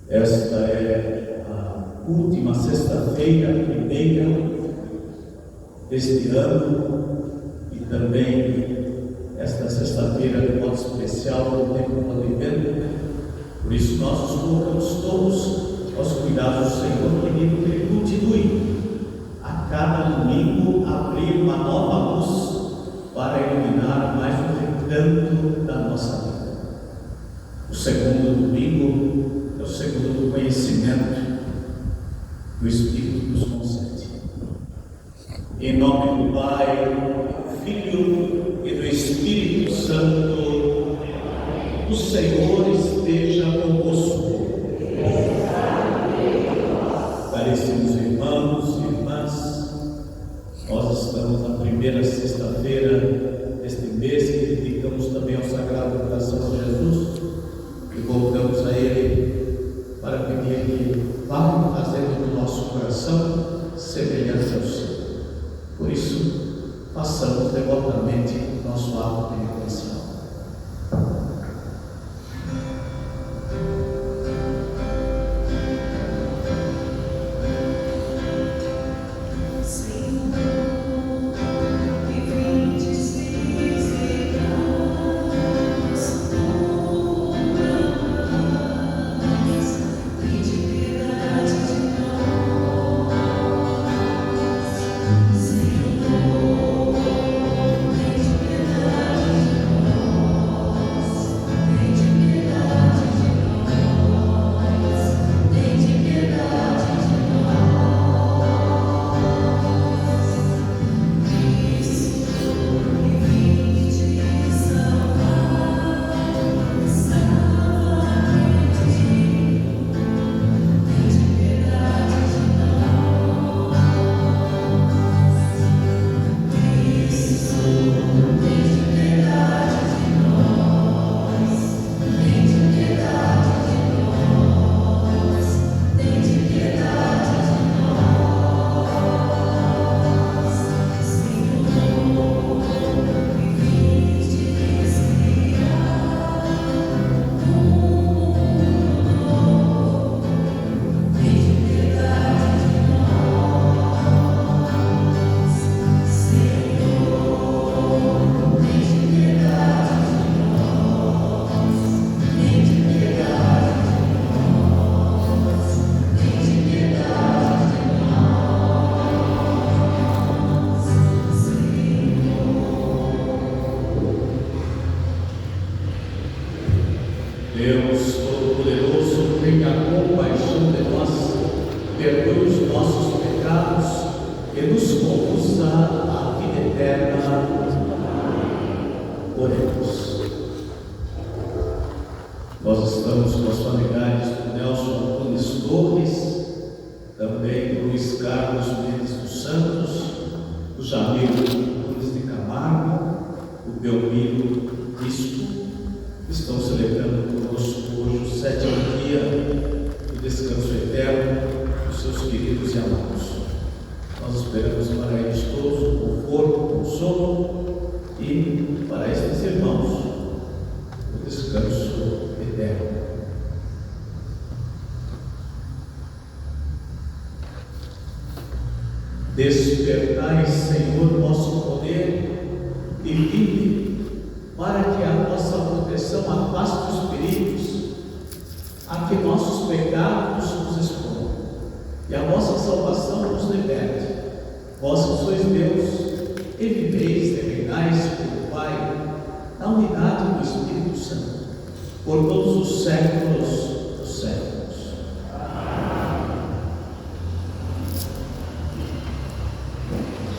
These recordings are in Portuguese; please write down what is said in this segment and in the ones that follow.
Esta é a última sexta-feira, primeira deste ano, e também esta sexta-feira de modo especial do tempo do advento. Por isso nós nos colocamos todos aos cuidados do Senhor, pedindo que Ele continue a cada domingo a abrir uma nova luz para iluminar mais um recanto da nossa vida. O segundo domingo é o segundo do conhecimento que o Espírito nos concede. Em nome do Pai, do Filho e do Espírito Santo, o Senhor esteja convosco. Caríssimos irmãos e irmãs, nós estamos na primeira sexta-feira deste mês que dedicamos também ao Sagrado Coração de Jesus e voltamos a Ele para pedir que vá fazendo do nosso coração semelhante ao seu. Por isso, façamos devotamente nosso ato penitencial. Deus Todo-Poderoso, tenha compaixão de nós, perdoe os nossos pecados e nos conduza à vida eterna. Oremos. Nós estamos com as familiares do Nelson Antunes Torres, também do Luiz Carlos Mendes dos Santos, do Jamil Antunes de Camargo, o Belmiro Cristo, que estão celebrando conosco hoje o 7º dia do descanso eterno dos seus queridos e amados. Nós esperamos para eles todos o conforto, o consolo e Despertai, Senhor, vosso poder e vinde, para que a vossa proteção afaste os perigos, a que nossos pecados nos exponham, e a vossa salvação nos liberte. Vós que sois Deus, e viveis e reinais com o Pai, na unidade do Espírito Santo, por todos os séculos dos séculos.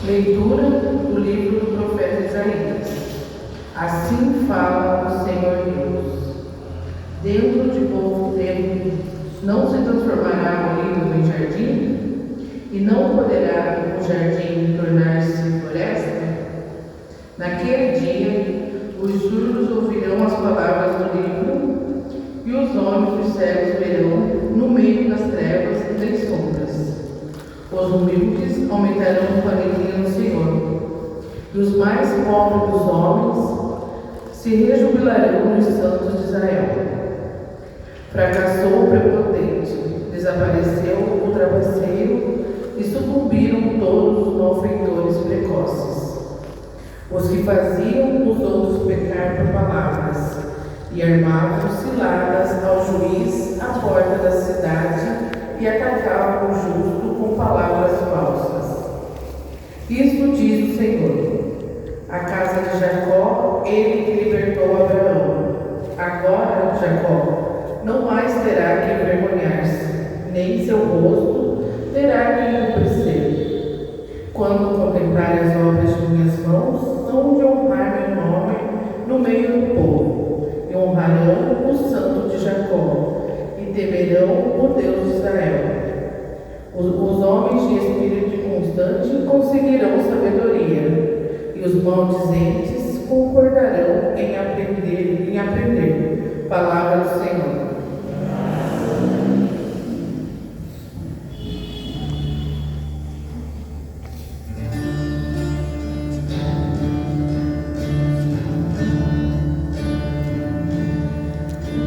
Leitura do livro do profeta Isaías. Assim fala o Senhor Deus. Dentro de pouco tempo, não se transformará o olivo em jardim? E não poderá o jardim tornar-se floresta? Naquele dia, os surdos ouvirão as palavras do livro, e os olhos dos cegos verão no meio das trevas e das sombras. Os humildes aumentarão com alegria no Senhor, e os mais pobres dos homens se rejubilarão nos santos de Israel. Fracassou o prepotente, desapareceu o trapaceiro, e sucumbiram todos os malfeitores precoces. Os que faziam os outros pecar por palavras, e armavam ciladas ao juiz à porta da cidade, e atacavam o justo com palavras falsas. Isto diz o Senhor: a casa de Jacó, ele que libertou Abraão. Agora, Jacó não mais terá que envergonhar-se, nem seu rosto terá que empobrecer. Quando contemplar as obras de minhas mãos, hão de honrar meu nome no meio do povo, e honrarão o Santo de Jacó, e temerão o Deus de Israel. Os homens de espírito inconstante conseguirão sabedoria, e os maldizentes concordarão em aprender. Palavra do Senhor.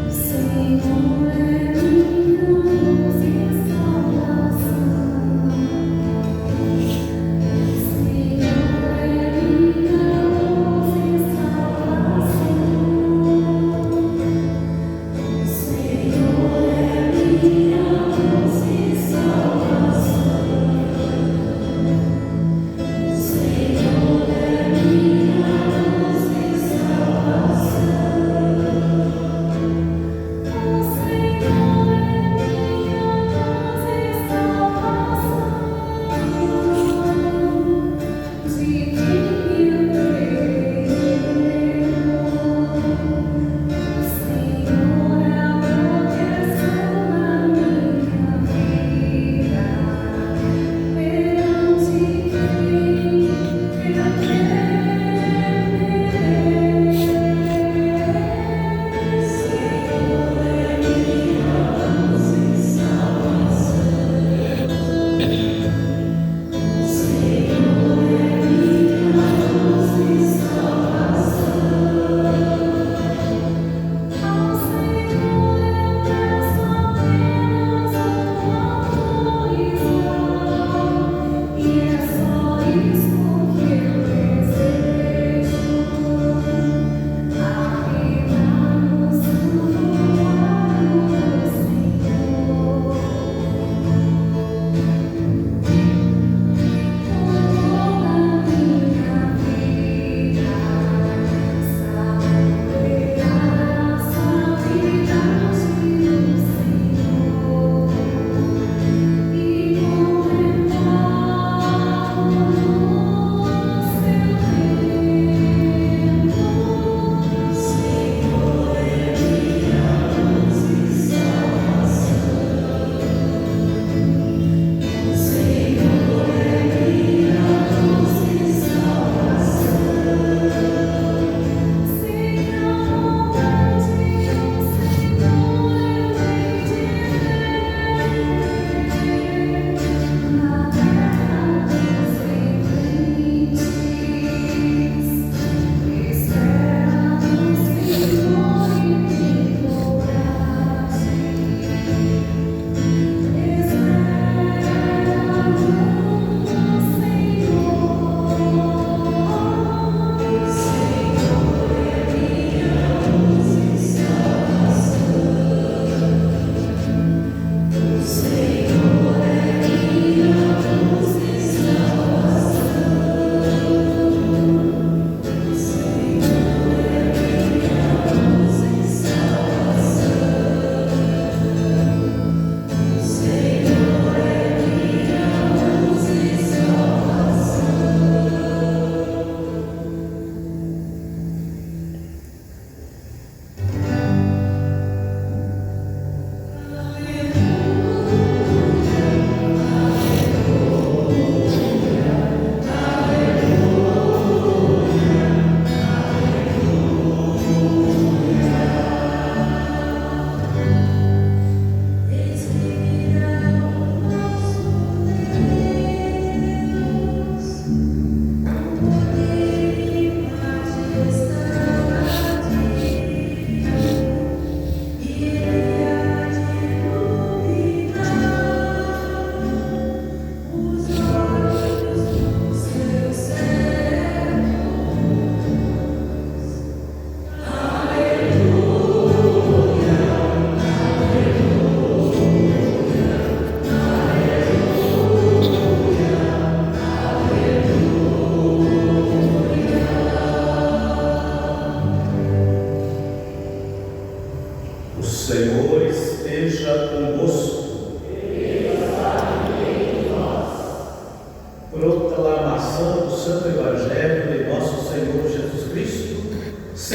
Senhor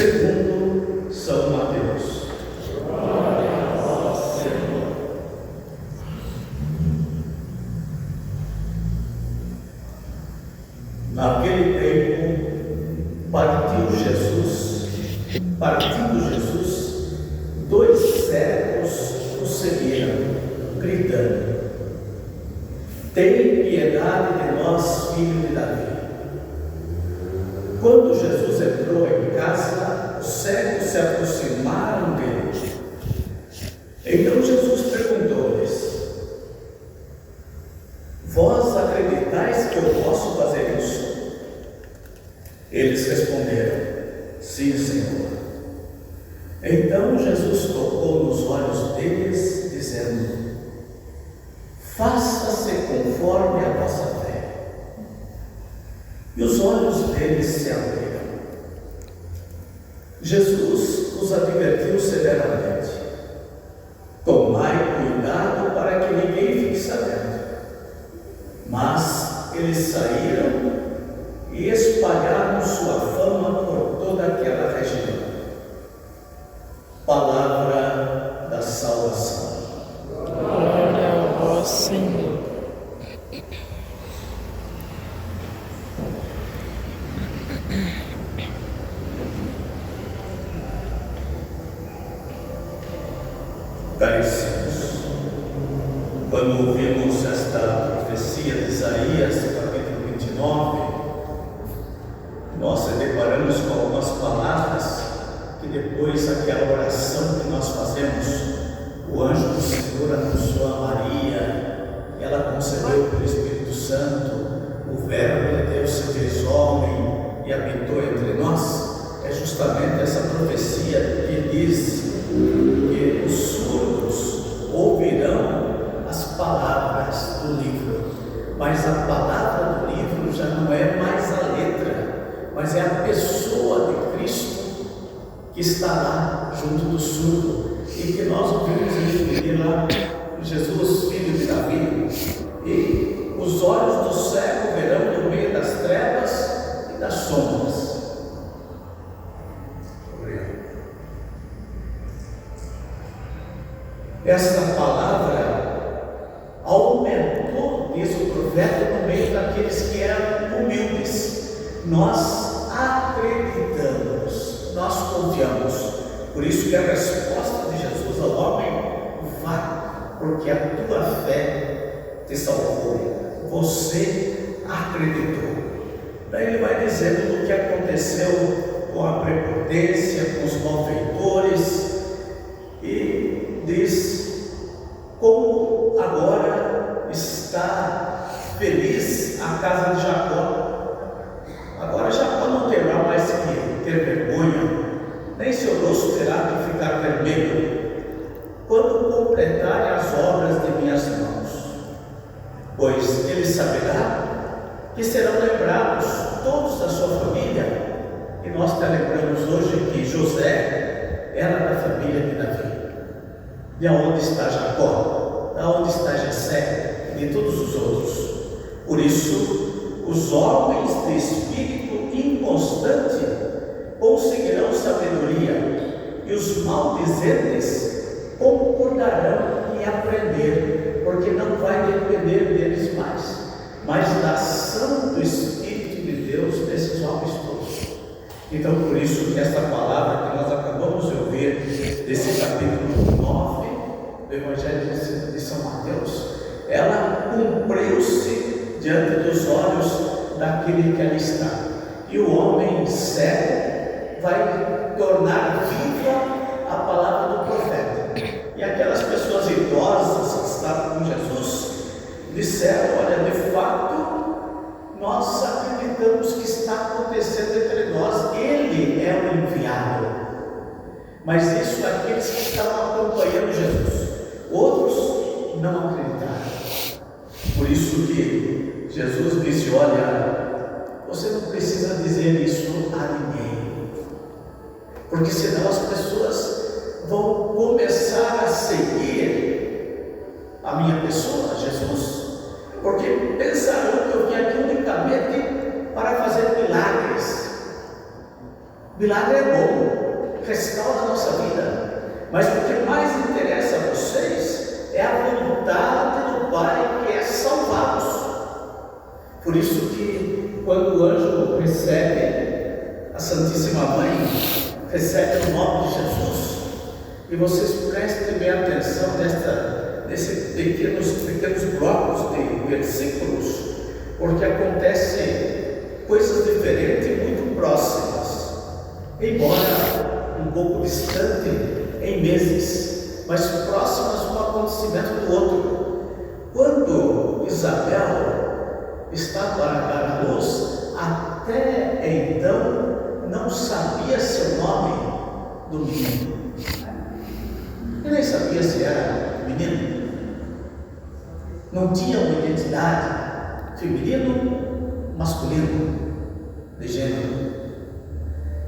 segundo São Mateus. Naquele tempo, partindo Jesus, 2 cegos o seguiram, gritando: tem piedade de nós, filho de Davi. Quando Jesus entrou em casa, os cegos se aproximaram dele. Então Jesus perguntou-lhes: vós acreditais que eu posso fazer isso? Eles responderam: sim, Senhor. Então Jesus tocou nos olhos deles, dizendo: faça-se conforme a vossa fé. E os olhos deles se abriram. Jesus os advertiu severamente: tomai cuidado para que ninguém fique sabendo. Mas eles saíram e espalharam sua fama por toda aquela região. Palavra da salvação. Glória a vós, Senhor. Caríssimos, quando ouvimos esta profecia de Isaías, capítulo 29, nós se deparamos com algumas palavras que depois aquela oração que nós fazemos, o anjo do Senhor anunciou a Maria, ela concebeu pelo Espírito Santo, o Verbo de Deus se fez homem e habitou entre nós. É justamente essa profecia que diz que os surdos ouvirão as palavras do livro, mas a palavra do livro já não é mais a letra, mas é a pessoa de Cristo que está lá junto do surdo, e que nós ouvimos referir lá, Jesus, filho de Davi. E os olhos do cego verão no meio das trevas e das sombras. Esta palavra aumentou, diz o profeta, no meio daqueles que eram humildes. Nós acreditamos, nós confiamos. Por isso que a resposta de Jesus ao homem: vai, porque a tua fé te salvou. Você acreditou. Daí ele vai dizendo do que aconteceu com a prepotência, com os malfeitores, e diz como agora está feliz a casa de Jacó. Agora Jacó não terá mais que ter vergonha, nem seu rosto terá que ficar vermelho, quando completarem as obras de minhas mãos. Pois ele saberá que serão lembrados todos da sua família, e nós te lembramos hoje que José era da família de Davi. De onde está Jacó? De onde está Jessé? E de todos os outros. Por isso, os homens de espírito inconstante conseguirão sabedoria, e os maldizentes concordarão em aprender, porque não vai depender deles mais, mas da ação do Espírito de Deus nesses homens todos. Então, por isso que esta palavra que nós acabamos de ouvir, desse capítulo 9 do Evangelho de São Mateus, ela cumpriu-se diante dos olhos daquele que ali está. E o homem cego vai tornar viva a palavra do profeta. E aquelas pessoas idosas que estavam com Jesus disseram: olha, de fato, nós acreditamos que está acontecendo entre nós, ele é o enviado. Mas isso aqueles que estavam acompanhando Jesus, outros não acreditaram. Por isso que Jesus disse: olha, você não precisa dizer isso a ninguém, porque senão as pessoas vão começar a seguir a minha pessoa, Jesus, porque pensarão que eu vim aqui unicamente para fazer milagres. milagre é bom, restaura a nossa vida, mas o que mais interessa a vocês é a vontade do Pai, que é salvá-los. Por isso que quando o anjo recebe, a Santíssima Mãe recebe o nome de Jesus, e vocês prestem bem atenção nesses pequenos blocos de versículos, porque acontecem coisas diferentes e muito próximas, embora um pouco distante em meses, mas próximas um acontecimento do outro. Quando Isabel está para dar à luz, até então não sabia seu nome do menino. E nem sabia se era menino. Não tinha uma identidade feminino, masculino, de gênero.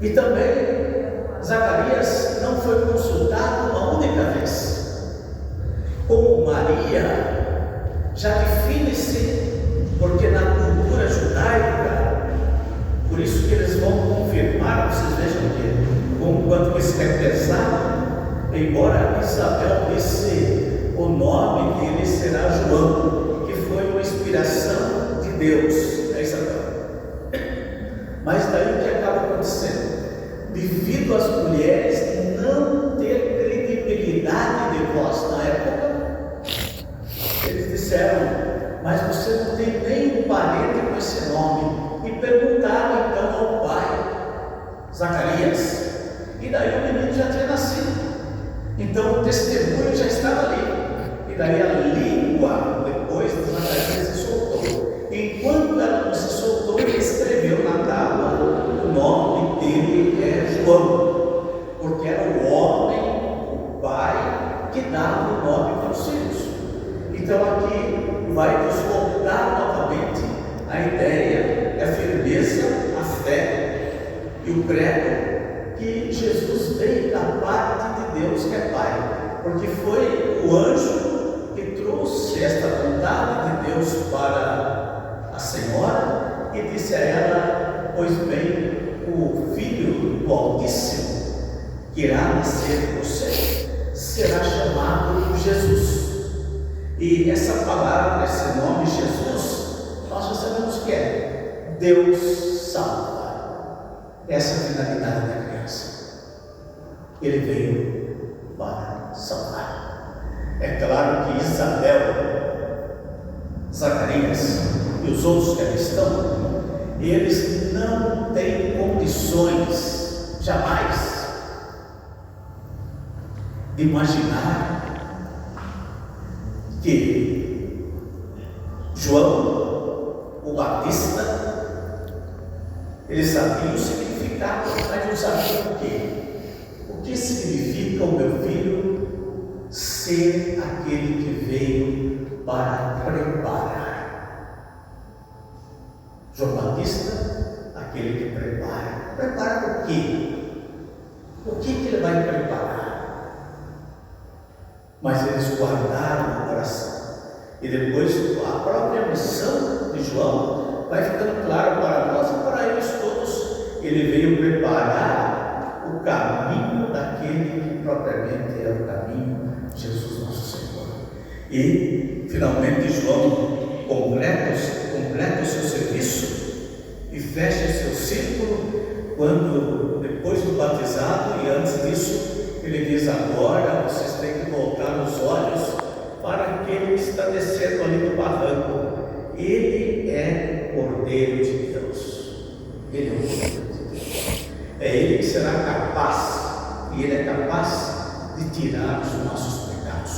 E também Zacarias não foi consultado uma única vez. Como Maria já define-se, porque na cultura judaica, por isso que eles vão confirmar, vocês vejam que com quanto isso é pesado, embora Isabel disse o nome dele será João, que foi uma inspiração de Deus, é Isabel. Mas daí o que acaba acontecendo? Devido às mulheres não ter credibilidade de voz na época, eles disseram: mas você não tem nem um parente com esse nome. E perguntaram então ao pai, Zacarias, e daí o menino já tinha nascido. Então o testemunho já estava ali, e daí a língua depois de Zacarias se soltou. Enquanto ela não se soltou, ele escreveu na tábua: o nome dele é João, porque era o homem, o pai, que dava o nome para os filhos. Então aqui vai nos voltar novamente a ideia, a firmeza, a fé e o credo que Jesus veio da parte de Deus que é Pai, porque foi o anjo que trouxe esta vontade de Deus para a Senhora e disse a ela: pois bem, o Filho do Altíssimo que irá nascer de você será chamado Jesus. E essa palavra, esse nome Jesus, nós já sabemos que é Deus salva. Essa é a finalidade da criança. Ele veio para salvar. É claro que Isabel, Zacarias e os outros que ali estão, eles não têm condições jamais de imaginar que João, o Batista, eles sabiam o significado, mas não sabiam o quê? O que significa o meu filho ser aquele que veio para preparar? João Batista, aquele que prepara. Prepara o quê? O que ele vai preparar? Mas eles guardaram no coração. E depois a própria missão de João vai ficando claro para nós e para eles todos. Ele veio preparar o caminho daquele que propriamente é o caminho, Jesus nosso Senhor. E finalmente João completa o seu serviço e fecha seu círculo quando, depois do batizado e antes disso, ele diz: agora vocês têm que voltar os olhos para aquele que está descendo ali do barranco. Ele é o Cordeiro de Deus. Ele é o Cordeiro de Deus. É Ele que será capaz, e Ele é capaz de tirar os nossos pecados.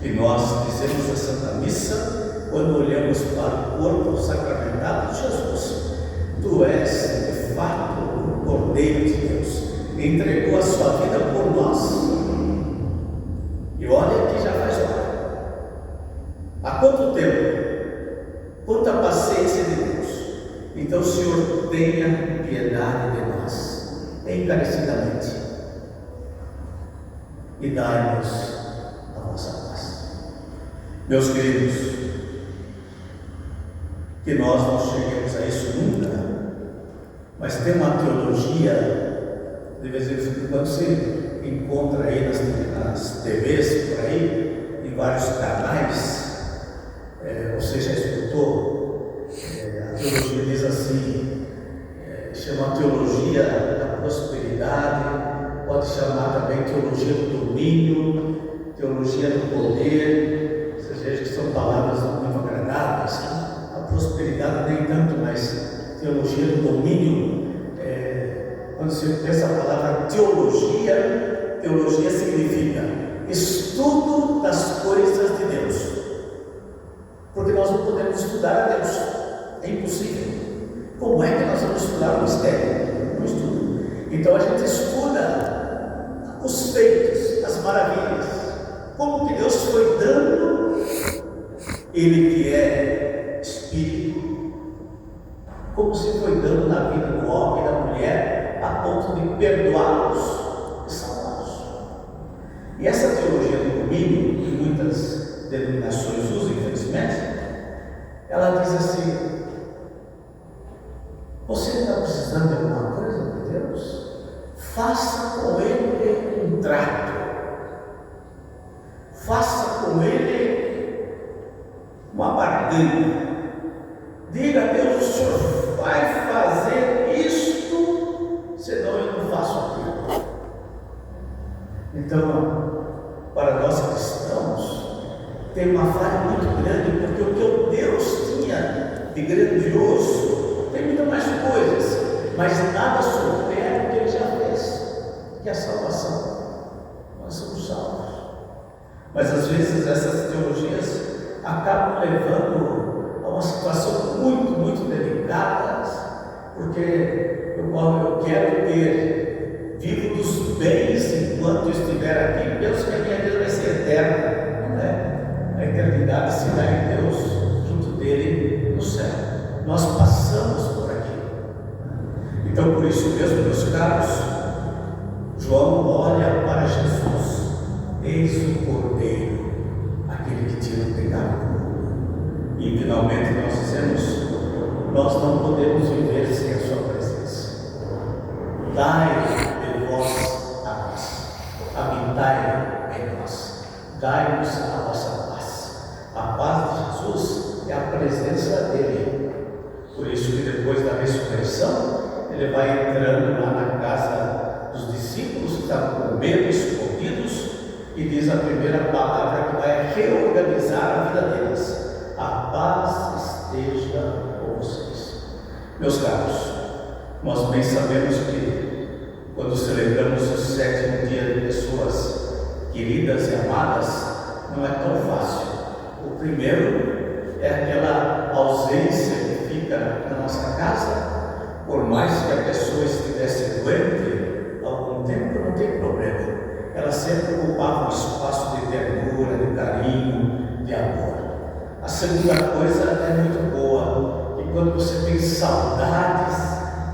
E nós dizemos a Santa Missa, quando olhamos para o corpo sacramentado de Jesus: Tu és de fato o Cordeiro de Deus. Entregou a sua vida por nós. E olha que já faz hora. Há quanto tempo? Quanta paciência de Deus. Então o Senhor tenha piedade de nós, encarecidamente, e dai-nos a vossa paz. Meus queridos, que nós não cheguemos a isso nunca, mas tem uma teologia de vez em quando se encontra aí nas TVs por aí, em vários canais. Você já escutou? A teologia diz assim, chama teologia da prosperidade, pode chamar também teologia do domínio, teologia do poder. Vocês vejam que são palavras muito agradáveis, né? A prosperidade nem tanto, mas teologia do domínio. Quando se pensa a palavra teologia, teologia significa estudo das coisas de Deus. Porque nós não podemos estudar a Deus, é impossível. Como é que nós vamos estudar o mistério? Não estudo. Então a gente estuda os feitos, as maravilhas, como que Deus foi dando, Ele que é Espírito, como se foi dando na vida do homem e da mulher, a ponto de perdoá-los e salvá-los. E essa teologia do domínio, que muitas denominações usam, infelizmente, ela diz assim: você está precisando de alguma coisa de Deus? Faça com Ele um trato. Faça com Ele uma barganha. Diga a Deus: o Senhor vai fazer isto, senão eu não faço aquilo. Então, para nós cristãos, tem uma falha muito grande, porque o que Deus tinha de grandioso, tem muitas mais coisas, mas nada supera o que Ele já fez, que é a salvação. Nós somos salvos. Mas às vezes essas teologias acabam levando a uma situação muito, muito delicada, porque eu quero ter, vivo dos bens enquanto estiver aqui, penso que a minha vida vai ser eterna, não é? A eternidade se dá em Deus, junto dele no céu. Nós passamos por aqui. Então, por isso mesmo, meus caros, João olha para Jesus, eis o Cordeiro, aquele que tira o pecado do mundo. E finalmente nós dizemos: nós não podemos viver sem a sua presença. Dai de vós a nós, habitai em nós, dai-nos a vossa paz. A paz de Jesus é a presença dele. Por isso que depois da ressurreição, ele vai entrando lá na casa dos discípulos que estavam com medo, escondidos, e diz a primeira palavra que vai reorganizar a vida deles: a paz esteja com vocês. Meus caros, nós bem sabemos que quando celebramos o 7º dia de pessoas queridas e amadas, não é tão fácil. O primeiro é aquela ausência que fica na nossa casa. Por mais que a pessoa estivesse doente algum tempo, não tem problema. Ela sempre ocupava um espaço de ternura, de carinho, de amor. A segunda coisa é muito boa, e quando você tem saudades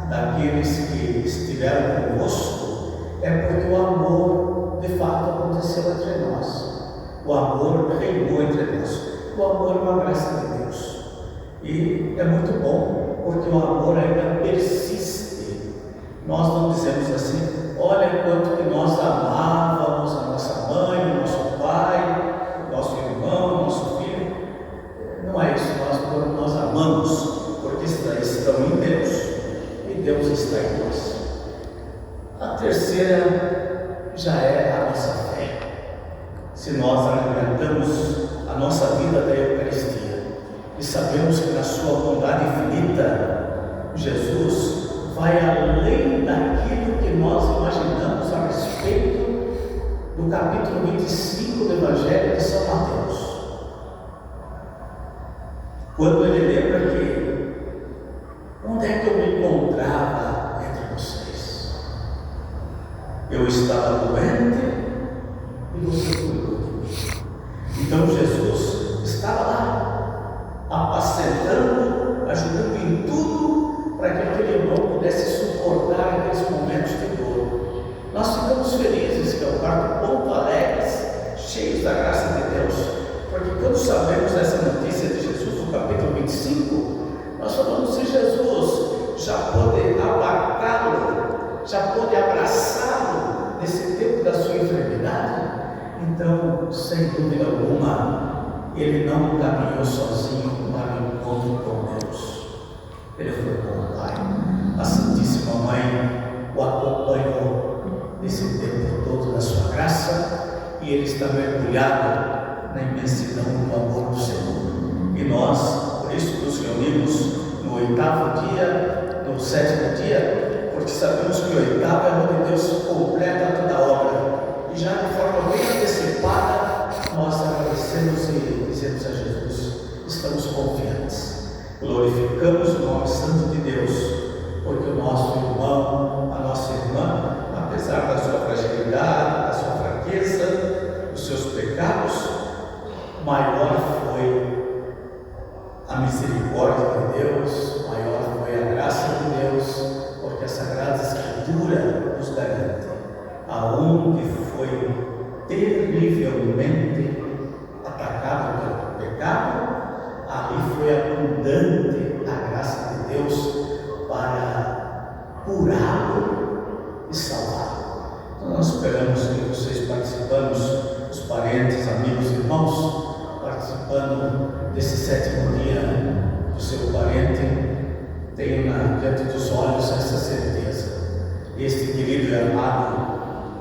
daqueles que estiveram conosco, é porque o amor de fato aconteceu entre nós. O amor reinou entre nós. O amor é uma graça de Deus. E é muito bom, porque o amor ainda persiste. Nós não dizemos assim: olha quanto que nós amávamos a nossa mãe, o nosso pai, o nosso irmão, o nosso filho. Não é isso. Nós amamos porque estão em Deus e Deus está em nós. A terceira já é a nossa fé. Se nós alimentamos a nossa vida da Eucaristia e sabemos que na sua bondade infinita, Jesus vai além daquilo que nós imaginamos a respeito do capítulo 25 do Evangelho de São Mateus. Quando ele lembra que onde é que eu me encontrava entre vocês? Eu estava doente e você cuidou de mim. Então Jesus estava lá, apacentando, ajudando em tudo para que aquele irmão pudesse suportar aqueles momentos de dor. Nós ficamos felizes, que é o quarto ponto, alegres, cheios da graça de Deus, porque quando sabemos dessa notícia de Jesus, no capítulo 25, nós falamos: se Jesus já pôde abarcá-lo, já pôde abraçar Então, sem dúvida alguma, ele não caminhou sozinho para o encontro com Deus. Ele foi com o Pai. A Santíssima Mãe o acompanhou nesse tempo todo da sua graça e ele está mergulhado na imensidão do amor do Senhor. E nós, por isso, nos reunimos no 8º dia, no 7º dia, porque sabemos que o 8º é onde Deus completa toda a obra. E já de forma bem antecipada, nós agradecemos e dizemos a Jesus: estamos confiantes, glorificamos o nome santo de Deus, porque o nosso irmão, a nossa irmã, apesar da sua fragilidade, da sua fraqueza, dos seus pecados, maior foi a misericórdia de Deus, maior foi a graça de Deus, porque a Sagrada Escritura nos garante: aonde foi terrivelmente atacado pelo pecado, ali foi abundante a graça de Deus para curá-lo e salvá-lo. Então nós esperamos que vocês, participando, os parentes, amigos, irmãos, participando desse 7º dia do seu parente, tenham diante dos olhos essa certeza: este querido e amado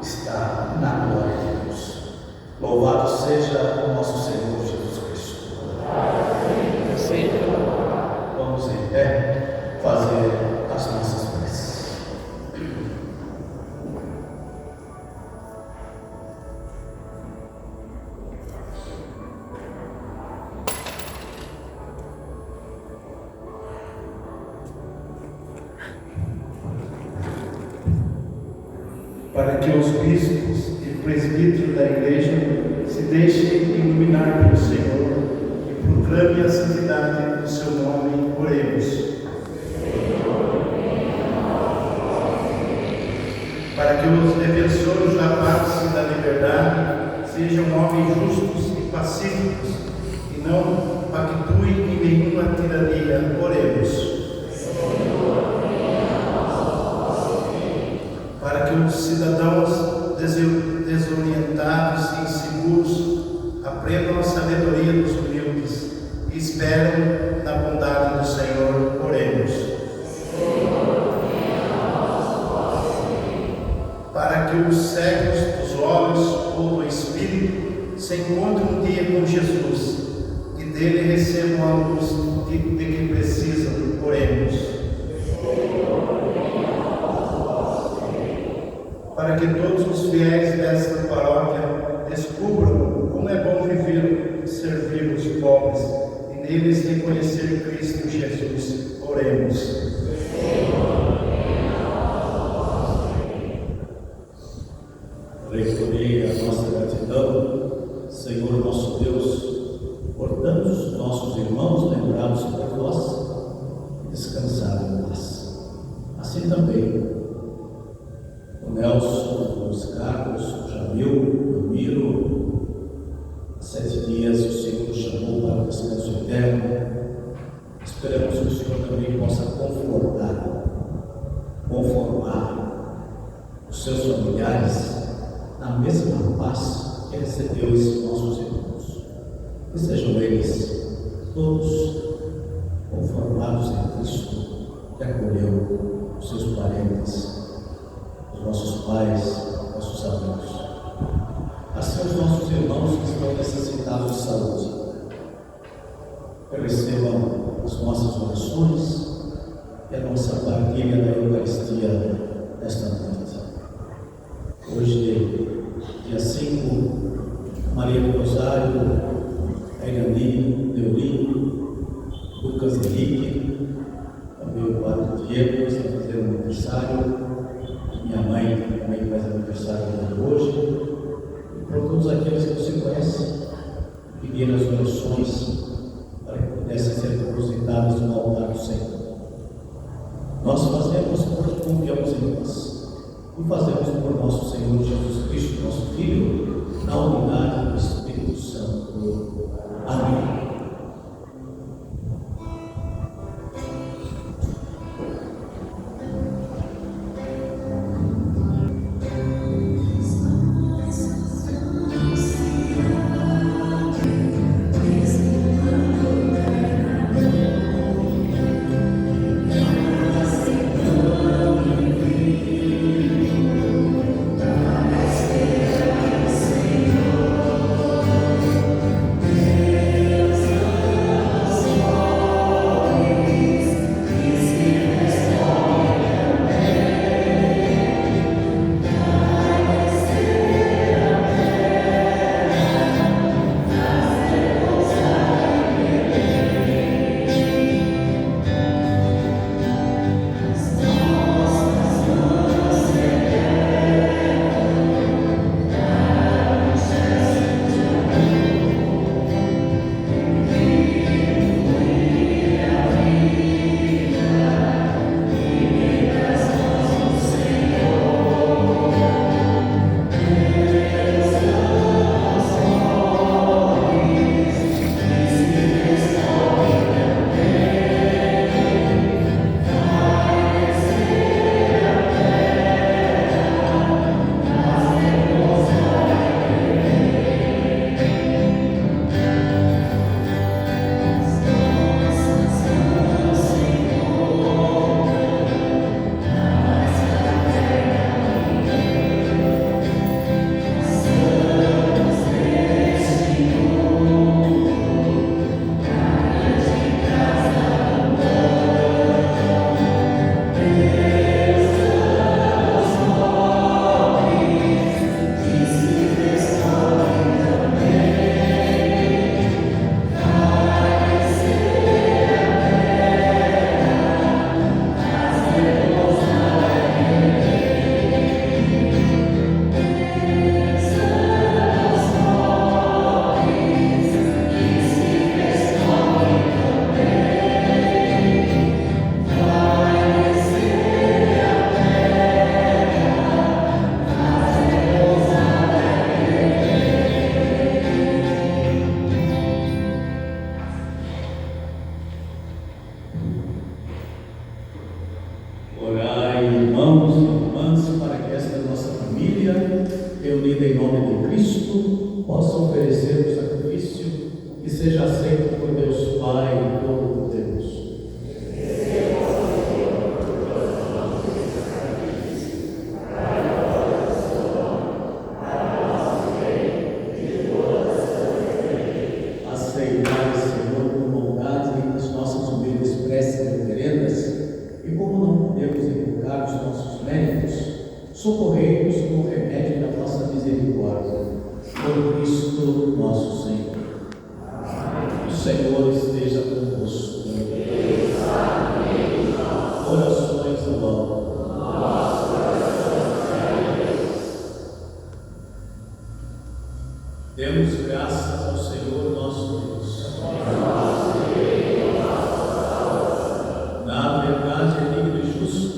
está na glória de Deus. Louvado seja o nosso Senhor Jesus Cristo. Vamos em pé fazer as nossas preces. Para que os bispos e presbíteros da Igreja se deixem iluminar pelo Senhor e proclamem a santidade do seu nome, oremos. Para que os defensores da paz e da liberdade sejam homens justos e pacíficos e não pactuem em nenhuma tirania, oremos. Para que os cidadãos desorientados e inseguros aprendam a sabedoria dos humildes e esperam na bondade do Senhor, oremos. Para que os cegos dos olhos ou do espírito se encontrem um dia com Jesus e dele recebam a luz de que precisam, oremos. Para que todos os fiéis desta paróquia descubram como é bom viver e servir os pobres e neles reconhecer Cristo Jesus, oremos. Recolhei a nossa gratidão, Senhor nosso Deus, por tantos nossos irmãos lembrados por vós e descansaram em paz. Assim também o Nelson, o Luiz Carlos, o Jamil, o Miro, há 7 dias o Senhor nos chamou para o descanso eterno. Esperamos que o Senhor também possa conformar os seus familiares na mesma paz que recebeu esses nossos irmãos. Que sejam eles todos conformados em Cristo, que acolheu os seus parentes, os nossos pais, nossos amigos. Assim, os nossos irmãos que estão necessitados de saúde, que recebam as nossas orações e a nossa partilha da Eucaristia nesta noite. Hoje, dia 5, Maria do Rosário, Airani, Deolinho, Lucas Henrique, também o Padre Diego, que está fazendo aniversário, minha mãe também faz aniversário hoje, e por todos aqueles que você conhece, pedir as orações para que pudessem ser depositadas no altar do Senhor. Nós fazemos porque confiamos em Deus. E fazemos por nosso Senhor Jesus Cristo, nosso Filho, na unidade do Espírito Santo. Amém. irmãos e irmãs, para que esta nossa família, reunida em nome de Cristo, possa oferecer o sacrifício que seja aceito por Deus Pai Todo-Poderoso. Aceitai, Senhor, com bondade as nossas humildes preces reverendas, e como não podemos invocar os nossos méritos, socorrei-nos com o remédio da vossa misericórdia. Por Cristo nosso Senhor. O Senhor esteja convosco. Orações do alto. Demos graças ao Senhor nosso Deus. Na verdade, é digno e justo,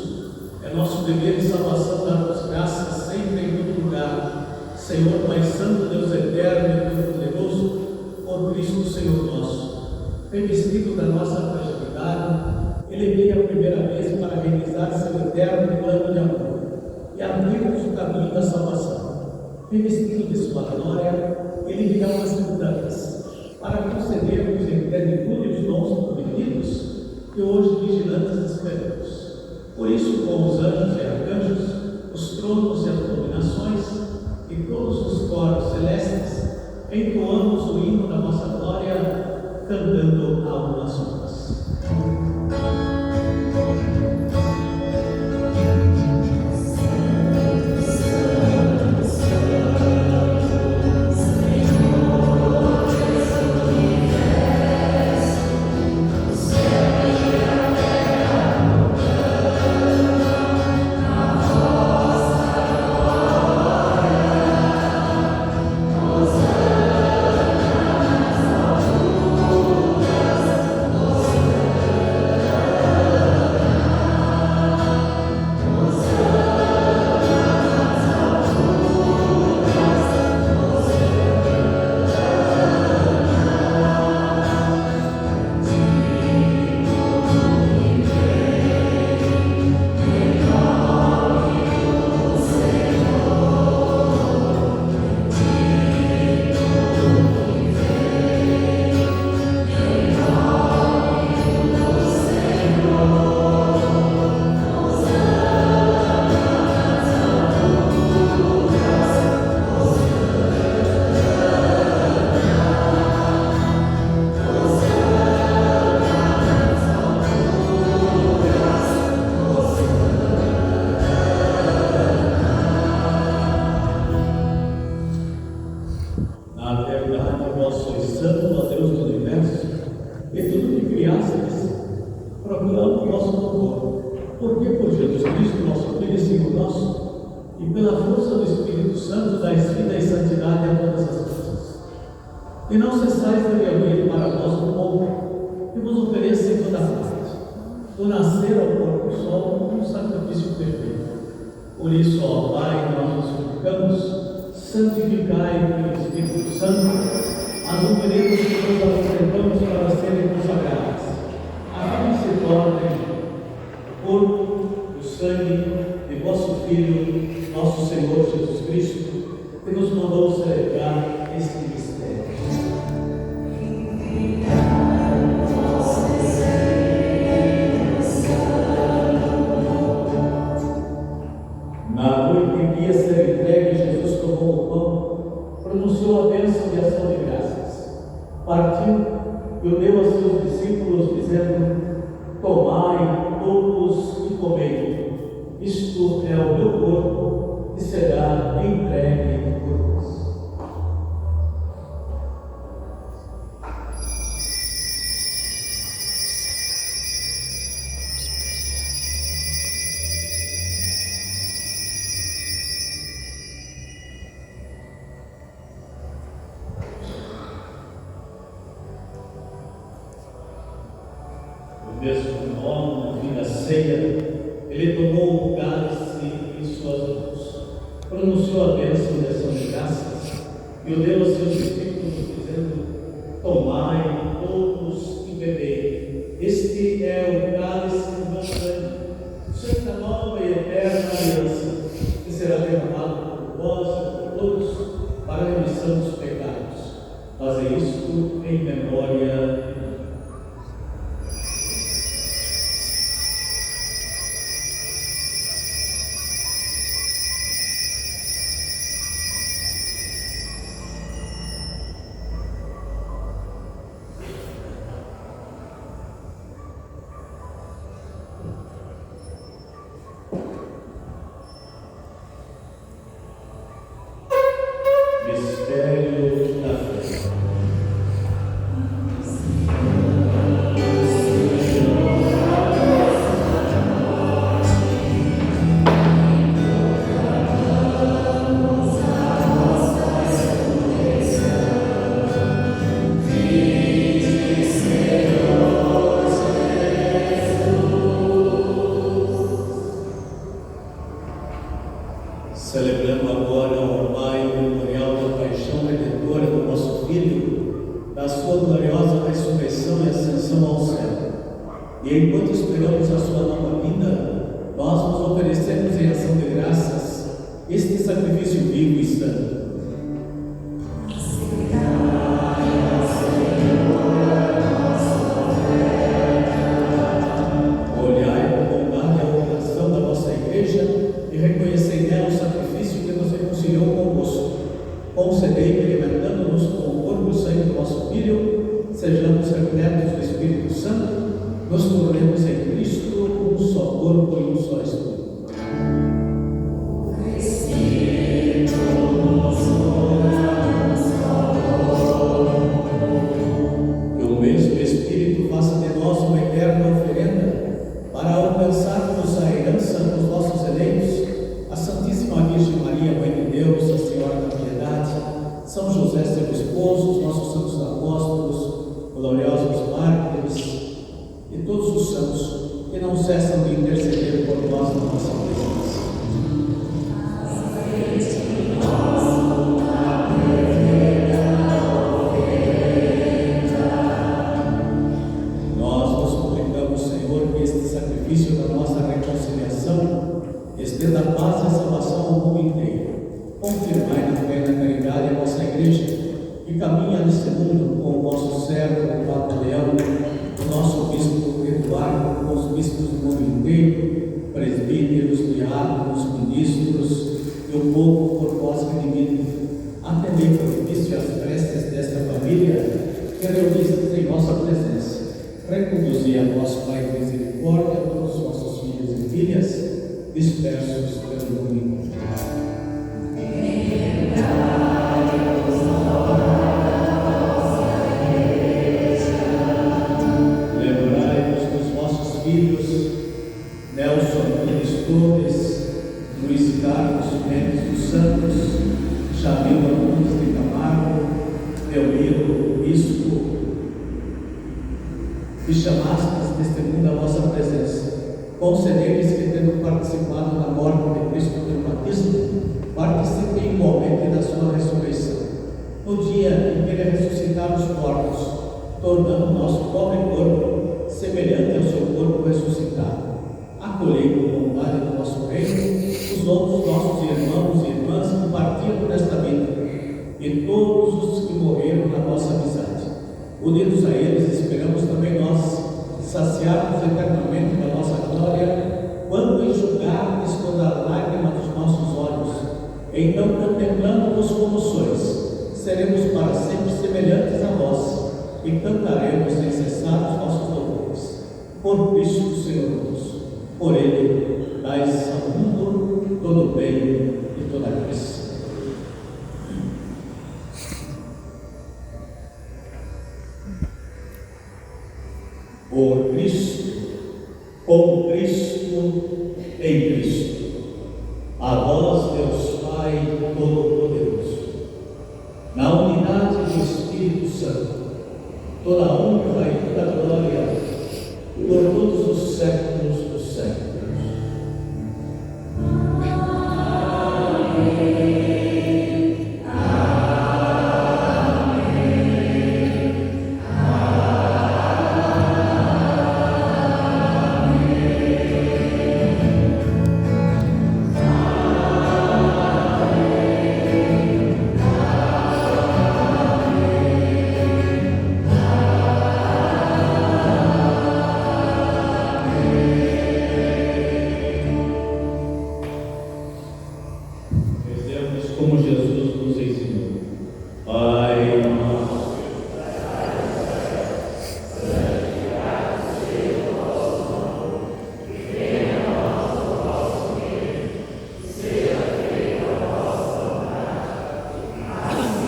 é nosso dever e salvação darmos graças sempre em todo lugar, Senhor Pai Santo, Deus eterno e todo-poderoso, por Cristo Senhor nosso. Revestido da nossa fragilidade, Ele veio a primeira vez para realizar seu eterno plano de amor e abrir-nos o caminho da salvação. Revestido de sua glória, Ele virá às montanhas para conceder-nos em plenitude os dons prometidos que hoje vigilantes esperamos. Por isso, com os anjos e arcanjos, os tronos e as dominações e todos os coros celestes, entoamos o hino da nossa glória, cantando algumas notas. E não cessais de reunir para vós o povo, que vos ofereça em toda parte, do nascer ao pôr do sol, um sacrifício perfeito. Por isso, ó Pai, nós nos suplicamos, santificai pelo Espírito Santo as oferendas que nos apresentamos para serem consagradas, a fim que se tornem o corpo e o sangue de vosso Filho, nosso Senhor Jesus Cristo, que nos mandou celebrar este mistério. Na noite em que ia ser entregue, Jesus tomou o pão, pronunciou a bênção de ação de graças, partiu e o deu a seus discípulos, dizendo: tomai todos e comei, isto é o meu corpo, que será entregue por vós. No mesmo modo, no fim da ceia, ele tomou o cálice em suas mãos, pronunciou a bênção de ação de graças e o deu aos seus discípulos, dizendo: tomai todos e bebei, este é o cálice do meu sangue, sangue da nova e eterna Mistério da fé. Celebrando agora, ó Pai, o memorial da paixão redentora do nosso Filho, da sua gloriosa ressurreição e ascensão ao céu. E enquanto esperamos a sua nova vinda, nós nos oferecemos em ação de graças este sacrifício vivo e santo. Olhai com bondade a oração da nossa Igreja e reconhecei nela o sacrifício que nos reconciliou convosco. Concedei que, alimentando-nos com o corpo e o sangue do vosso Filho, sejamos repletos do Espírito Santo, nos tornemos em Cristo um só corpo e um só Espírito. Que o mesmo Espírito faça de nós uma eterna oferenda para alcançarmos a herança dos nossos eleitos, a Santíssima Virgem Maria, Mãe de Deus, a Senhora da Piedade, São José, seu esposo, os nossos santos apóstolos, gloriosos mártires e todos os santos que não cessam de interceder por nós na nossa presença. Nós nos suplicamos, Senhor, que este sacrifício da nossa reconciliação estenda a paz e a salvação ao mundo inteiro. Confirmai na fé e na caridade a vossa Igreja, que caminha neste mundo com o vosso servo, o Papa Leão, o nosso bispo Eduardo, com os bispos do mundo inteiro, presbíteros, diáconos, ministros e o povo por vós redimido. Atendei propício às preces desta família que reunistes em vossa presença. Reconduzi a vós, Pai de misericórdia, todos os vossos filhos e filhas, dispersos pelo mundo inteiro. Lembrai-vos dos vossos filhos, Nelson Pires Torres, Luiz Carlos Mendes dos Santos, Jamila Nunes de Camargo, Leomiro Bispo, que chamastes deste mundo a vossa presença. Concedei-lhes que, tendo participado na morte de Cristo pelo batismo, participem igualmente da sua ressurreição. No dia em que ele ressuscitar os mortos, tornando nosso pobre corpo semelhante ao seu corpo ressuscitado. Acolhei com bondade do vosso reino os outros nossos irmãos e irmãs que partiram desta vida, e todos os que morreram na vossa amizade. Unidos a eles, esperamos também nós saciarmos eternamente da nossa glória, quando enxugarmos toda a lágrima dos nossos olhos. Então, contemplando-vos como sois, seremos para sempre semelhantes a vós, e cantaremos sem cessar os nossos louvores. Por Cristo, Senhor nosso, por Ele, dais ao mundo todo o bem e toda a graça. Por Cristo, com Cristo, em Cristo. A vós, Deus Pai Todo-Poderoso, na unidade do Espírito Santo, toda a honra e toda a glória, por todos os séculos dos séculos. Como Jesus nos ensinou. Pai nosso, santificado seja o vosso nome, venha a nós o vosso reino, seja feita a vossa vontade, assim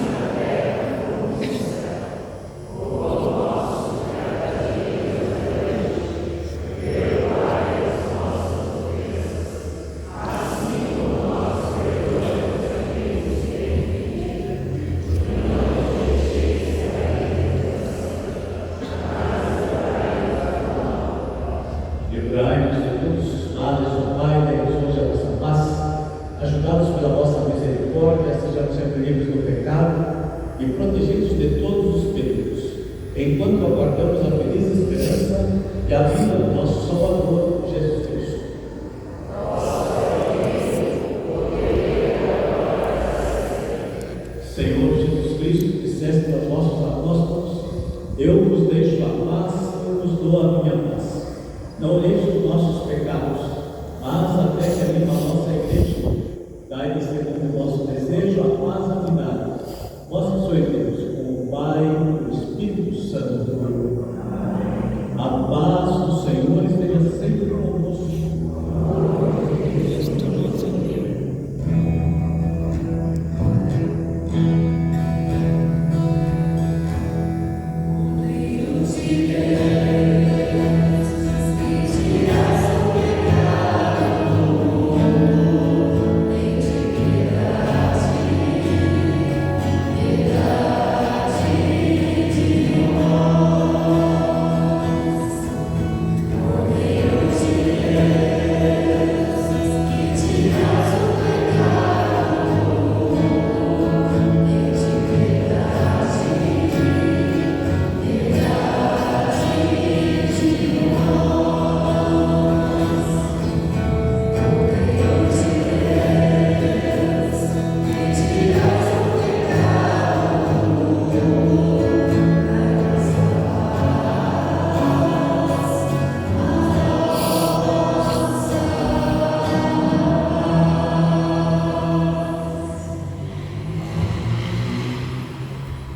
sejamos sempre livres do pecado e protegidos de todos os perigos, enquanto aguardamos a feliz esperança e a vinda do nosso Salvador, Jesus Cristo. Senhor Jesus Cristo, disseste aos nossos apóstolos: eu vos deixo a paz, eu vos dou a minha paz. Não olheis os nossos pecados, mas até que anima a nossa igreja. Dai-lhe segundo o vosso desejo a paz e a unidade. Vós sois Deus, com o Pai e o Espírito Santo. A paz do Senhor esteja sempre convosco.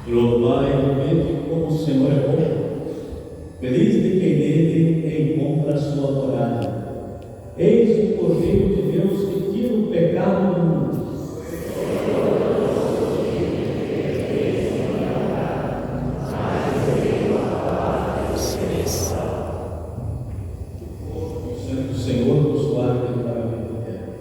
Louvai e vede como o Senhor é bom, feliz de quem nele encontra a sua morada. Eis o Cordeiro de Deus que tira o pecado do mundo. O Senhor nos guarde para a vida eterna.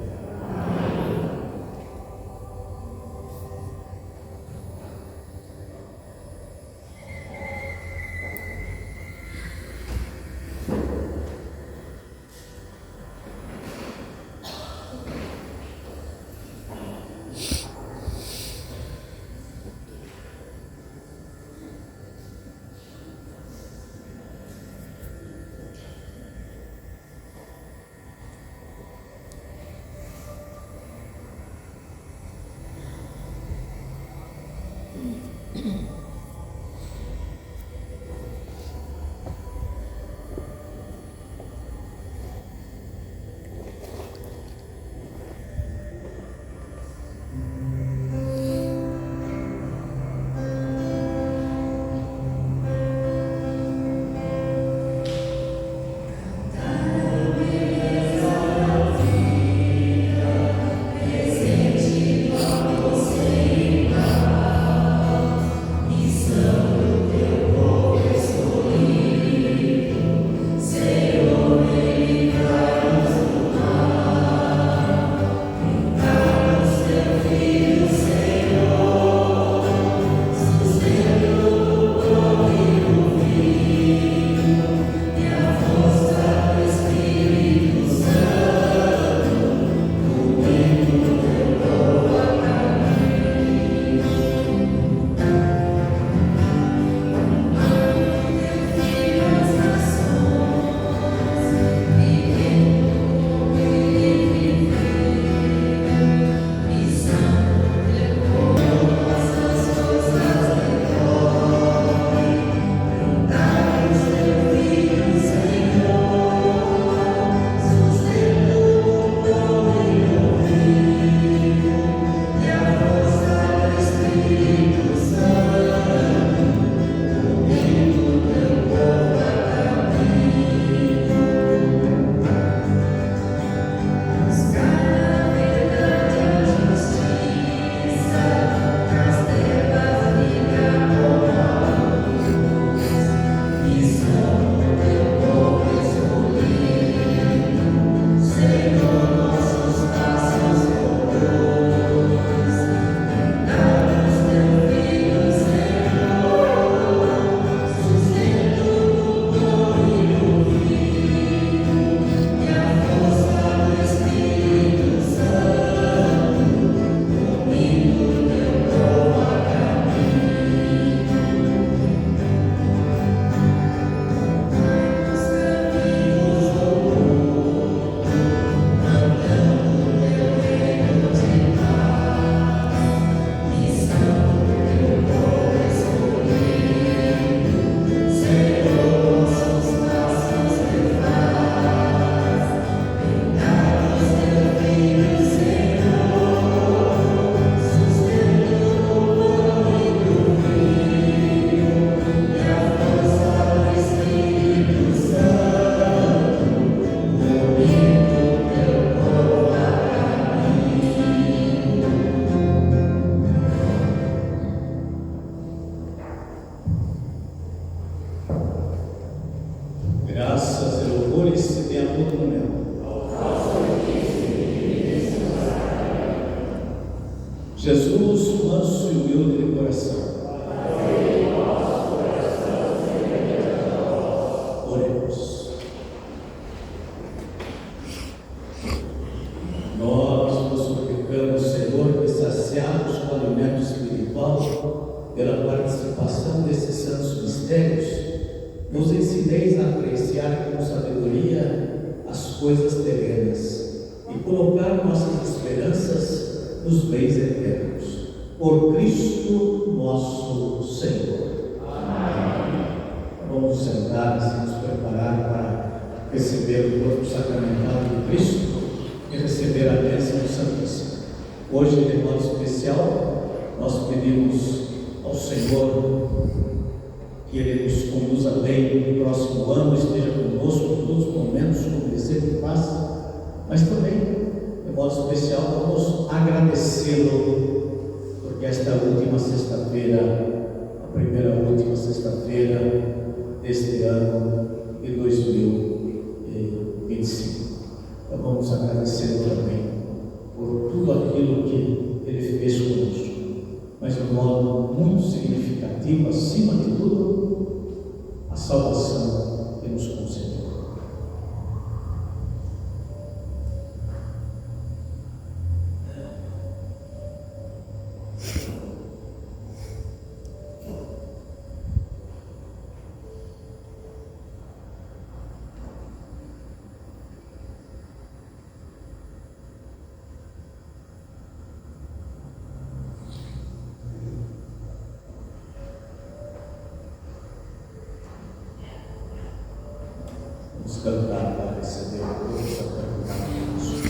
Jesus, manso e humilde de coração. Oremos. Nós nos suplicamos, Senhor, que saciados com o alimento espiritual, pela participação desses santos mistérios, nos ensineis a apreciar com sabedoria as coisas terrenas e colocar nossas esperanças nos bens eternos. Por Cristo nosso Senhor. Amém. Vamos sentar e nos preparar para receber o corpo sacramental de Cristo e receber a bênção do Santíssimo. Hoje, de modo especial, nós pedimos ao Senhor que Ele nos conduza bem no próximo ano, esteja conosco em todos os momentos, como Ele sempre faz, mas também, de modo especial, vamos agradecê-lo, porque esta última sexta-feira, a primeira última sexta-feira deste ano de 2025. Então vamos agradecê-lo também por tudo aquilo que Ele fez conosco, mas de um modo muito significativo, acima de tudo, a salvação que nos concedeu. Vamos cantar para receber o corpo sacramental de Jesus.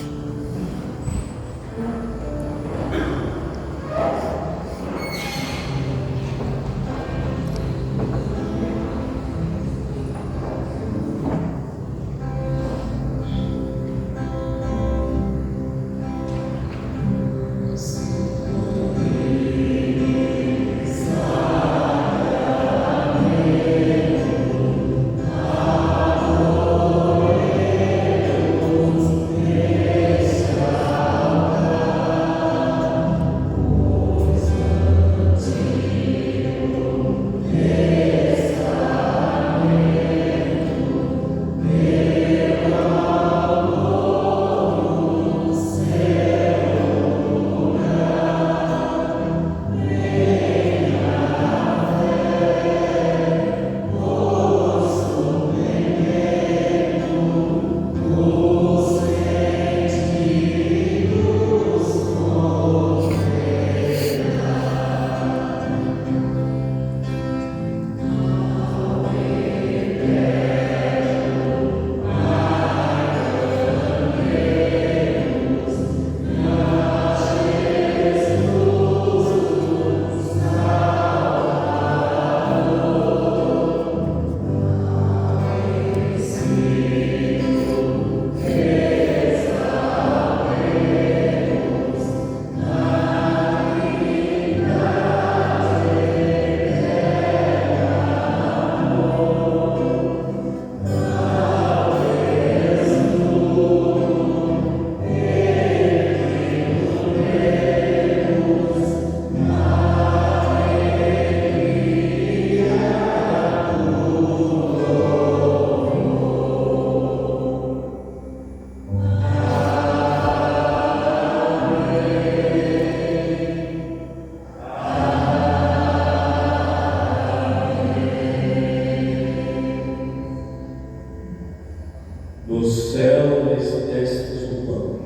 Do céu destes o pão.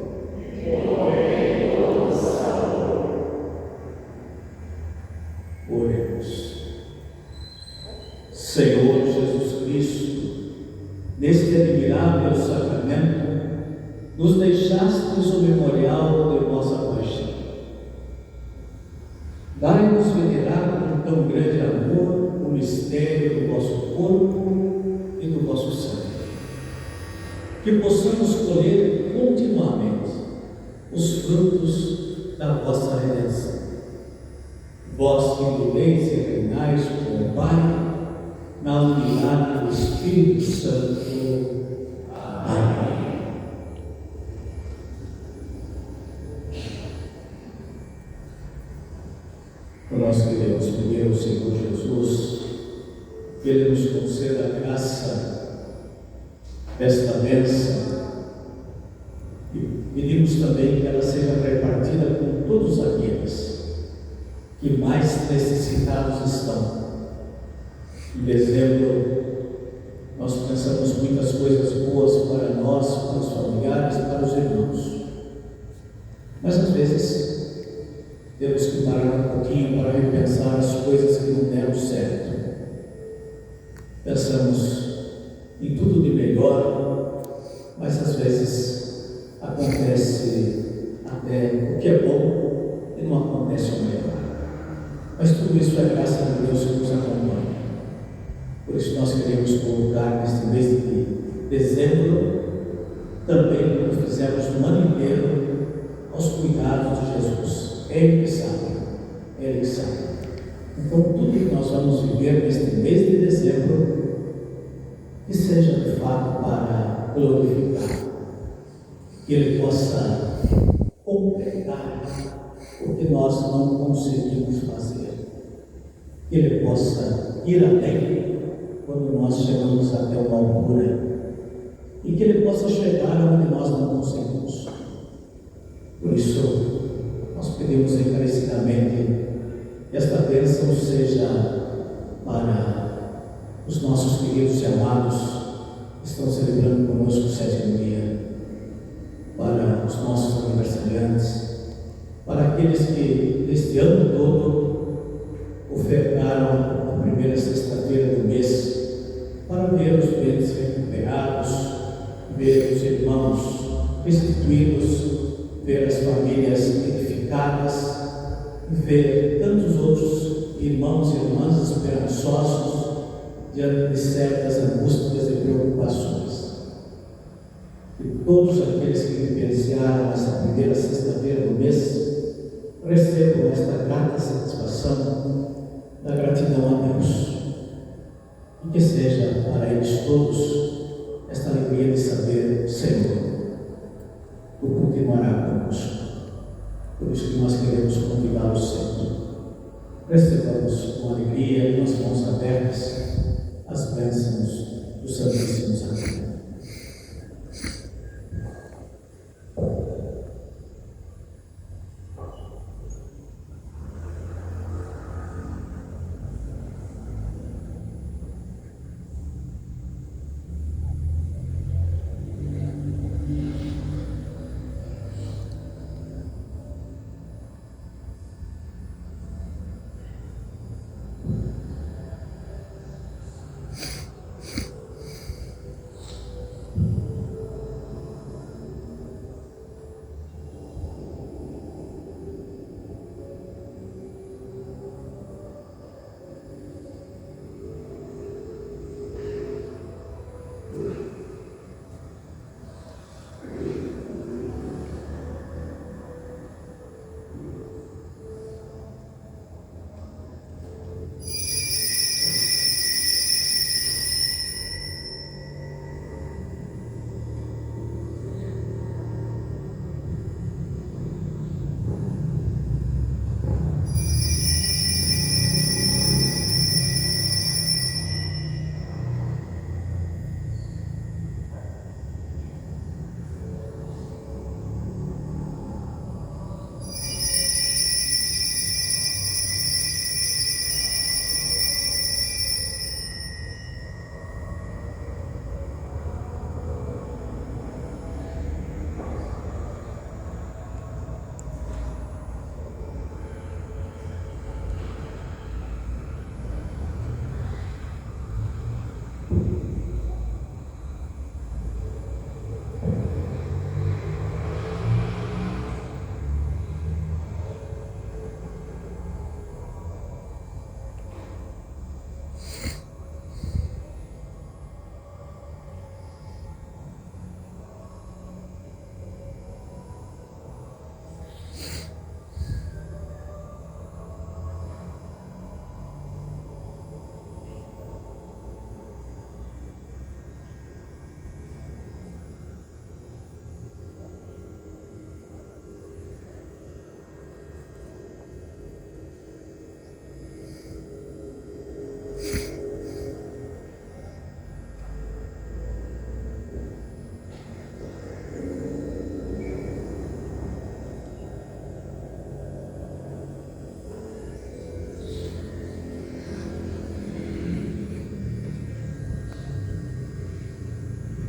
Oremos. Senhor Jesus Cristo, neste admirável sacramento, nos deixastes o memorial de vossa paixão. Dai-nos venerar com tão grande amor o mistério do vosso corpo e do vosso sangue, que possamos colher continuamente os frutos da vossa redenção. Vós que viveis e reinais com o Pai, na unidade do Espírito Santo. Amém. Nós queremos pedir ao Senhor Jesus que Ele nos conceda a graça desta bênção e pedimos também que ela seja repartida com todos aqueles que mais necessitados estão. Em dezembro, nós pensamos muitas coisas boas para nós, para os familiares, para os irmãos, mas às vezes temos que parar um pouquinho para repensar as coisas que não deram certo. Pensamos em tudo de melhor, mas às vezes acontece até o que é bom e não acontece o melhor. Mas tudo isso é graça de Deus que nos acompanha. Por isso nós queremos colocar neste mês de dezembro, também como fizemos no ano inteiro, aos cuidados de Jesus. Ele que sabe, Ele que sabe. Então tudo que nós vamos viver neste mês de dezembro, que seja de fato para glorificar, que Ele possa completar o que nós não conseguimos fazer, que Ele possa ir além quando nós chegamos até uma altura, e que Ele possa chegar onde nós não conseguimos. Por isso, nós pedimos encarecidamente que esta bênção seja para os nossos queridos e amados que estão celebrando conosco o 7º dia, para os nossos aniversariantes, para aqueles que neste ano todo ofertaram a primeira sexta-feira do mês para ver os bens recuperados, ver os irmãos restituídos, ver as famílias edificadas e ver tantos outros irmãos e irmãs esperançosos diante de certas angústias e preocupações. E todos aqueles que vivenciaram essa primeira sexta-feira do mês recebam esta grata satisfação da gratidão a Deus, e que seja para eles todos esta alegria de saber: Senhor, Tu continuará conosco. Por isso que nós queremos convidá-los sempre. Recebamos com alegria e as mãos abertas as bênçãos do Santíssimo Sacramento.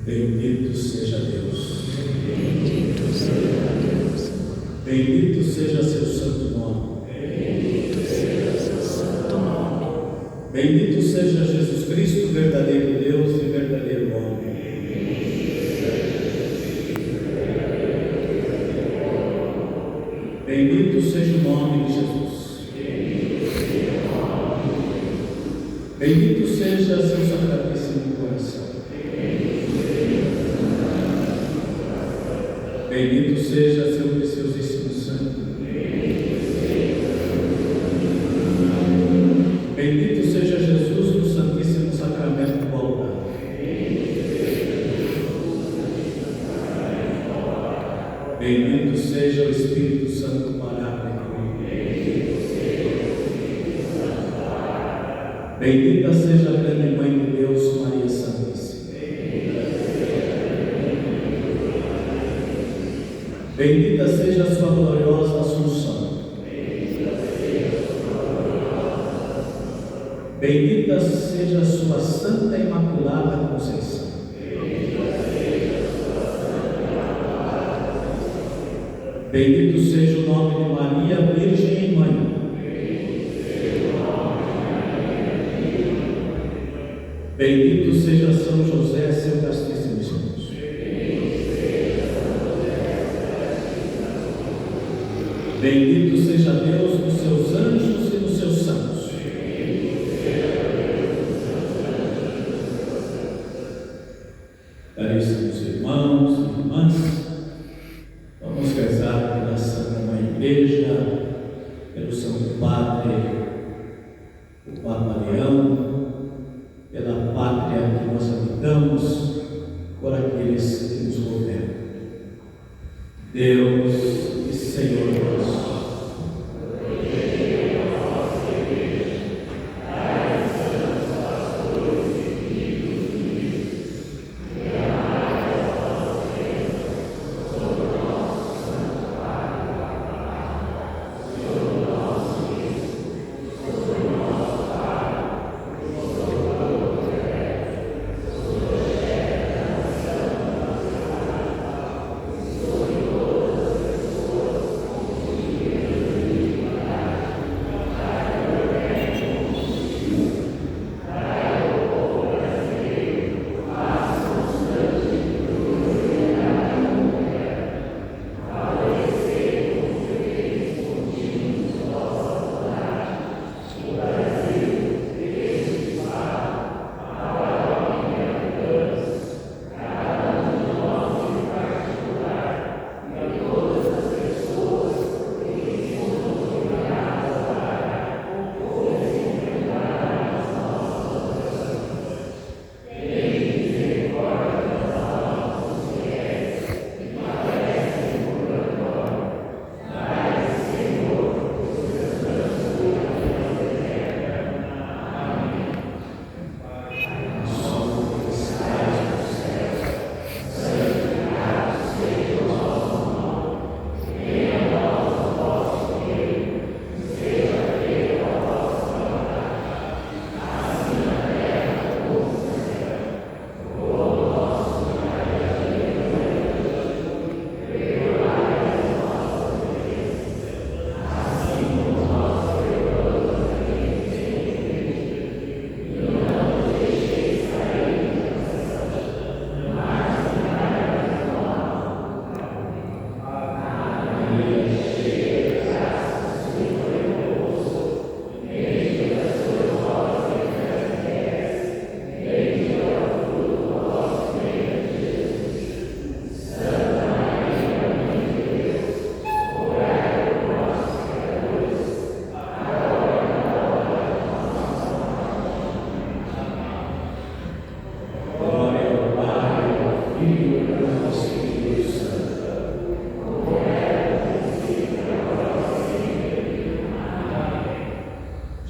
Bendito seja Deus. Bendito seja Deus. Bendito seja seu santo nome. Bendito seja seu santo nome. Bendito seja Jesus Cristo, verdadeiro Deus e verdadeiro homem. Bendito seja o nome de Jesus. Bendito seja seu sacratíssimo coração. Bendito seja seu preciosíssimo sangue. Bendito seja Jesus no santíssimo sacramento do altar. Bendito seja o Espírito Santo Paráclito. Bendita seja a grande Mãe de Deus, Maria Santíssima. Bendita seja a sua gloriosa Assunção. Bendita seja a sua Santa Imaculada Conceição. Bendito seja o nome de Maria, Virgem e Mãe. Bendito seja São José, seu castíssimo esposo. Bendito seja Deus nos seus anjos e nos seus santos. Caríssimos irmãos e irmãs, vamos rezar pela Santa Mãe Igreja, pelo Santo Padre, o Papa Leão, pela pátria que nós habitamos, por aqueles que nos governam. Deus e Senhor nosso,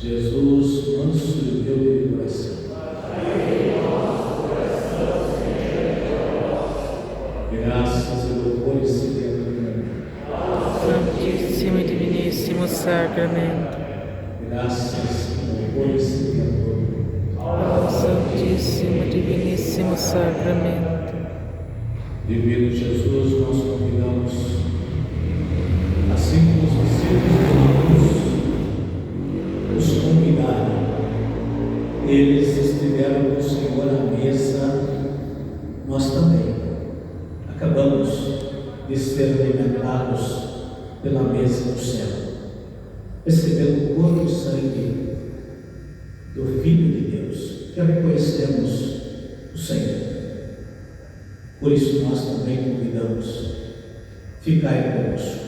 Jesus, manso e humilde de coração. Graças e louvores se dêem Santíssimo e Diviníssimo Sacramento. Graças e louvores se dêem Santíssimo e Diviníssimo Sacramento. Divino Jesus, nós convidamos, assim como os discípulos nos convidaram, eles estiveram com o Senhor à mesa, nós também acabamos de ser alimentados pela mesa do céu, recebendo o corpo e sangue do Filho de Deus, que reconhecemos o Senhor. Por isso nós também convidamos, ficai conosco,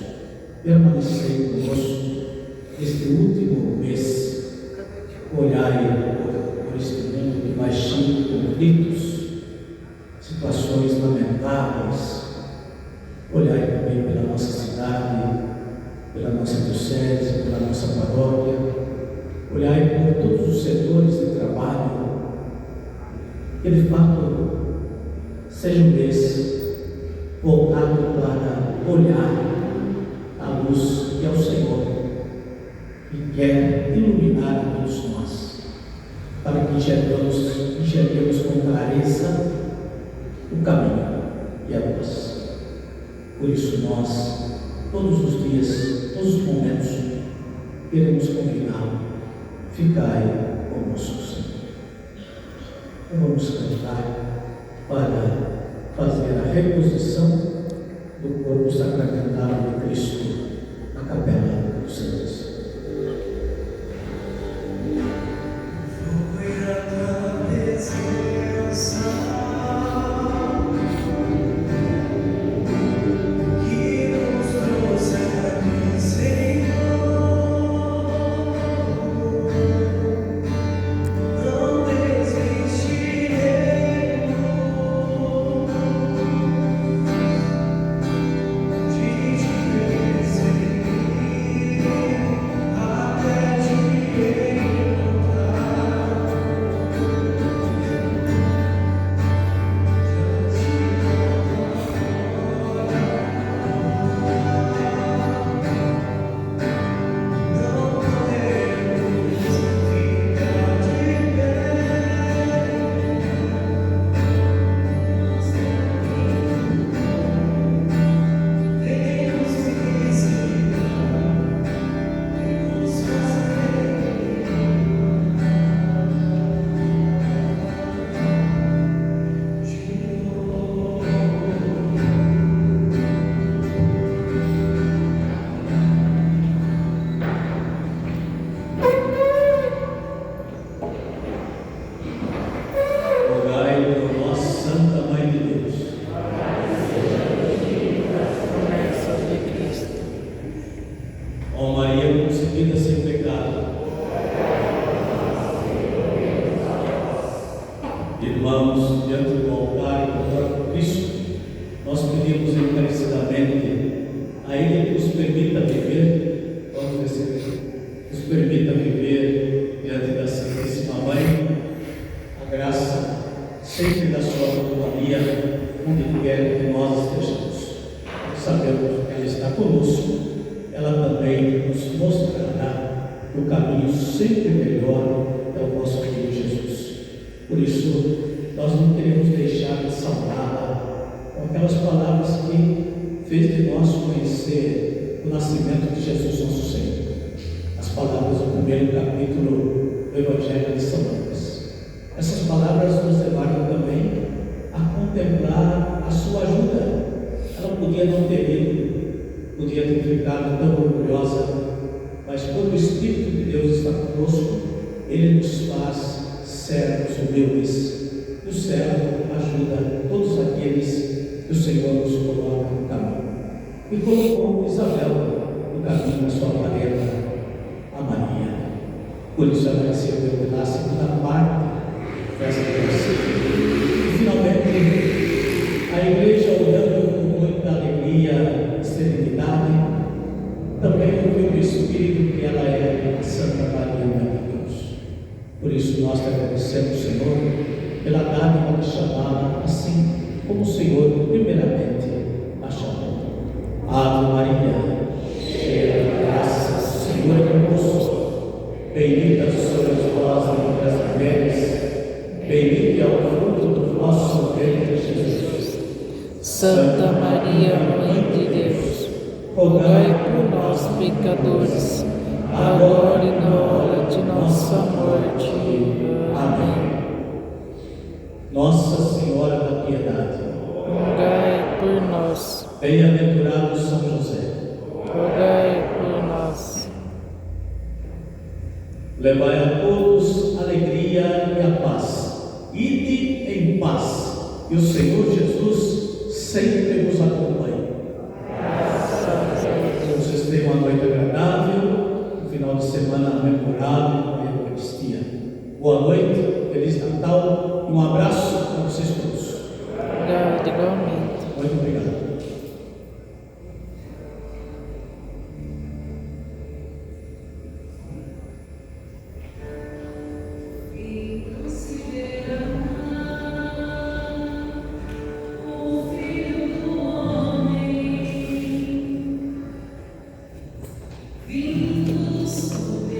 permanecei conosco este último mês, olhai por este mundo que vai cheio de conflitos, situações lamentáveis, olhai também pela nossa cidade, pela nossa diocese, pela nossa paróquia, olhai por todos os setores de trabalho, que de fato seja um mês voltado para olhar a luz que é o Senhor e quer iluminar a todos nós, para que enxerguemos com clareza o caminho e a luz. Por isso nós, todos os dias, todos os momentos, queremos convidá-lo, ficai conosco, Senhor. Vamos cantar para fazer a reposição do corpo sacramental de Cristo na capela dos santos. Irmãos, diante do altar e do próprio Cristo, nós pedimos encarecidamente a Ele que nos permita viver, vamos receber, nos permita viver diante da Santíssima Mãe, a graça sempre da sua companhia, onde quer que nós estejamos. Sabemos que ela está conosco, ela também nos mostrará o caminho sempre melhor é o nosso Filho Jesus. Por isso, nós não queremos deixar de saudá-la com aquelas palavras que fez de nós conhecer o nascimento de Jesus nosso Senhor. As palavras do primeiro capítulo do Evangelho de São Lucas. Essas palavras nos levaram também a contemplar a sua ajuda. Ela podia não ter ido, podia ter ficado tão orgulhosa, mas quando o Espírito de Deus está conosco, Ele nos faz servos humildes. E o servo ajuda todos aqueles que o Senhor nos coloca no caminho. E colocou Isabel no caminho da sua parenta, a Maria. Por isso ela recebeu pela segunda parte dessa graça. E finalmente, a igreja, olhando com muita alegria e serenidade, também ouviu do Espírito que ela é a Santa Maria, Mãe de Deus. Por isso nós te agradecemos, Senhor, pela dádiva de chamá-la assim como o Senhor primeiramente a chamou. Ave Maria, cheia de graça, o Senhor é convosco. Bendita sois vós entre as mulheres, bendito é o fruto do vosso ventre, Jesus. Santa Maria, Mãe de Deus, rogai por nós, pecadores, agora e na hora de nossa morte. Amém. Nossa Senhora da Piedade, Rogai por nós, bem-aventurado São José, rogai por nós. levai a todos a alegria e a paz. Ide em paz, e o Senhor Jesus sempre vos acompanhe. Que vocês tenham uma noite agradável, um final de semana memorável com a Eucaristia. Boa noite, Feliz Natal e um abraço para vocês todos. Obrigado, igualmente. Muito obrigado. Vindo sobre